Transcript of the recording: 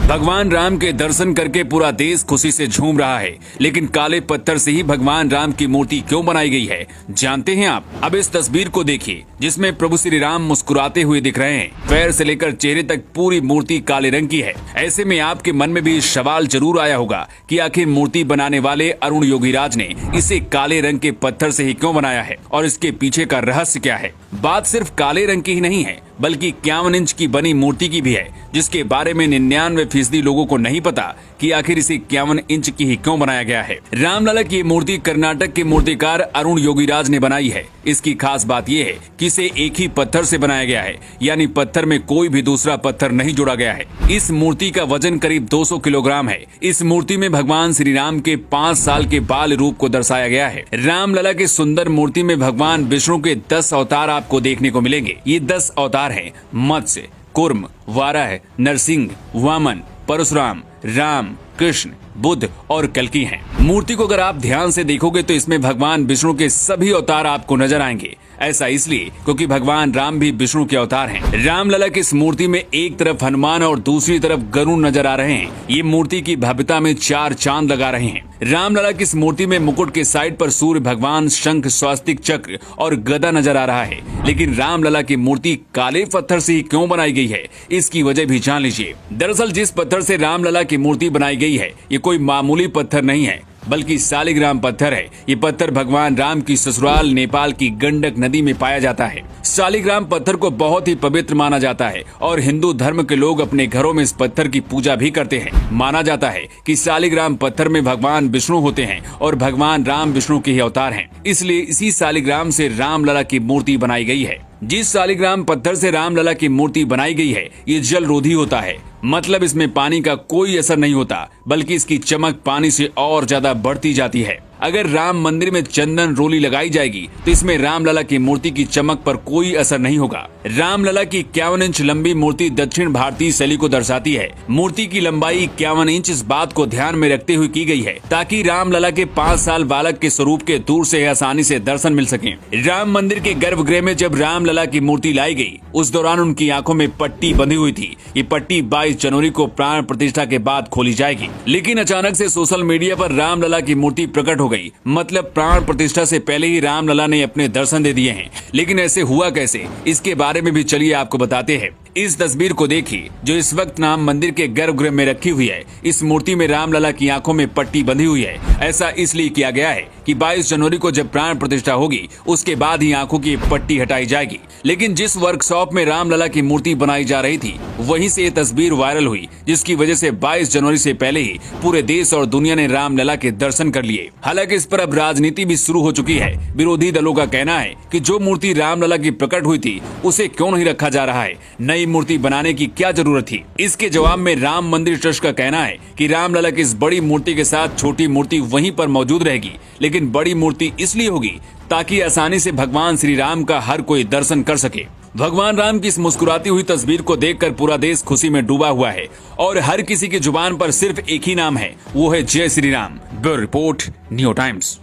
भगवान राम के दर्शन करके पूरा देश खुशी से झूम रहा है, लेकिन काले पत्थर से ही भगवान राम की मूर्ति क्यों बनाई गई है, जानते हैं आप? अब इस तस्वीर को देखिए, जिसमें प्रभु श्री राम मुस्कुराते हुए दिख रहे हैं। पैर से लेकर चेहरे तक पूरी मूर्ति काले रंग की है। ऐसे में आपके मन में भी सवाल जरूर आया होगा कि आखिर मूर्ति बनाने वाले अरुण योगीराज ने इसे काले रंग के पत्थर से ही क्यों बनाया है और इसके पीछे का रहस्य क्या है। बात सिर्फ काले रंग की ही नहीं है, बल्कि 51 इंच की बनी मूर्ति की भी है, जिसके बारे में 99% लोगों को नहीं पता कि आखिर इसे 51 इंच की ही क्यों बनाया गया है। रामलला की मूर्ति कर्नाटक के मूर्तिकार अरुण योगीराज ने बनाई है। इसकी खास बात यह है कि इसे एक ही पत्थर से बनाया गया है, यानी पत्थर में कोई भी दूसरा पत्थर नहीं जोड़ा गया है। इस मूर्ति का वजन करीब 200 किलोग्राम है। इस मूर्ति में भगवान श्री राम के 5 साल के बाल रूप को दर्शाया गया है। रामलला की सुंदर मूर्ति में भगवान विष्णु के 10 अवतार आपको देखने को मिलेंगे। ये 10 अवतार हैं: मत्स्य, कूर्म, वाराह, नरसिंह, वामन, परशुराम, राम, कृष्ण, बुद्ध और कल्कि हैं। मूर्ति को अगर आप ध्यान से देखोगे तो इसमें भगवान विष्णु के सभी अवतार आपको नजर आएंगे। ऐसा इसलिए क्योंकि भगवान राम भी विष्णु के अवतार हैं। रामलला की इस मूर्ति में एक तरफ हनुमान और दूसरी तरफ गरुड़ नजर आ रहे हैं। ये मूर्ति की भव्यता में 4 चांद लगा रहे हैं। रामलला की इस मूर्ति में मुकुट के साइड पर सूर्य भगवान, शंख, स्वास्तिक चक्र और गदा नजर आ रहा है। लेकिन रामलला की मूर्ति काले पत्थर से ही क्यों बनाई गई है, इसकी वजह भी जान लीजिए। दरअसल जिस पत्थर से रामलला की मूर्ति बनाई गई है, ये कोई मामूली पत्थर नहीं है, बल्कि शालिग्राम पत्थर है। ये पत्थर भगवान राम की ससुराल नेपाल की गंडक नदी में पाया जाता है। शालिग्राम पत्थर को बहुत ही पवित्र माना जाता है और हिंदू धर्म के लोग अपने घरों में इस पत्थर की पूजा भी करते हैं। माना जाता है कि शालिग्राम पत्थर में भगवान विष्णु होते हैं और भगवान राम विष्णु के ही अवतार हैं। इसलिए इसी शालिग्राम से रामलला की मूर्ति बनाई गई है। जिस शालिग्राम पत्थर से रामलला की मूर्ति बनाई गई है, ये जल रोधी होता है। मतलब इसमें पानी का कोई असर नहीं होता, बल्कि इसकी चमक पानी से और ज्यादा बढ़ती जाती है। अगर राम मंदिर में चंदन रोली लगाई जाएगी तो इसमें रामलला की मूर्ति की चमक पर कोई असर नहीं होगा। रामलला की 51 इंच लंबी मूर्ति दक्षिण भारतीय शैली को दर्शाती है। मूर्ति की लंबाई 51 इंच इस बात को ध्यान में रखते हुए की गई है ताकि रामलला के 5 साल बालक के स्वरूप के दूर से आसानी से दर्शन मिल सके। राम मंदिर के गर्भगृह में जब रामलला की मूर्ति लाई गई, उस दौरान उनकी आंखों में पट्टी बंधी हुई थी। ये पट्टी 22 जनवरी को प्राण प्रतिष्ठा के बाद खोली जाएगी। लेकिन अचानक से सोशल मीडिया पर रामलला की मूर्ति प्रकट हो गई। मतलब प्राण प्रतिष्ठा से पहले ही रामलला ने अपने दर्शन दे दिए हैं। लेकिन ऐसे हुआ कैसे, इसके बारे में भी चलिए आपको बताते हैं। इस तस्वीर को देखिए, जो इस वक्त राम मंदिर के गर्भगृह में रखी हुई है। इस मूर्ति में रामलला की आंखों में पट्टी बंधी हुई है। ऐसा इसलिए किया गया है कि 22 जनवरी को जब प्राण प्रतिष्ठा होगी, उसके बाद ही आंखों की पट्टी हटाई जाएगी। लेकिन जिस वर्कशॉप में रामलला की मूर्ति बनाई जा रही थी, वहीं से ये तस्वीर वायरल हुई, जिसकी वजह से 22 जनवरी से पहले ही पूरे देश और दुनिया ने रामलला के दर्शन कर लिए। हालांकि इस पर अब राजनीति भी शुरू हो चुकी है। विरोधी दलों का कहना है कि जो मूर्ति रामलला की प्रकट हुई थी, उसे क्यों नहीं रखा जा रहा है, नई मूर्ति बनाने की क्या जरूरत थी। इसके जवाब में राम मंदिर ट्रस्ट का कहना है कि रामलला की इस बड़ी मूर्ति के साथ छोटी मूर्ति वहीं पर मौजूद रहेगी, लेकिन बड़ी मूर्ति इसलिए होगी ताकि आसानी से भगवान श्री राम का हर कोई दर्शन कर सके। भगवान राम की इस मुस्कुराती हुई तस्वीर को देखकर पूरा देश खुशी में डूबा हुआ है और हर किसी की जुबान पर सिर्फ एक ही नाम है, वो है जय Shri Ram. Bureau report, new times.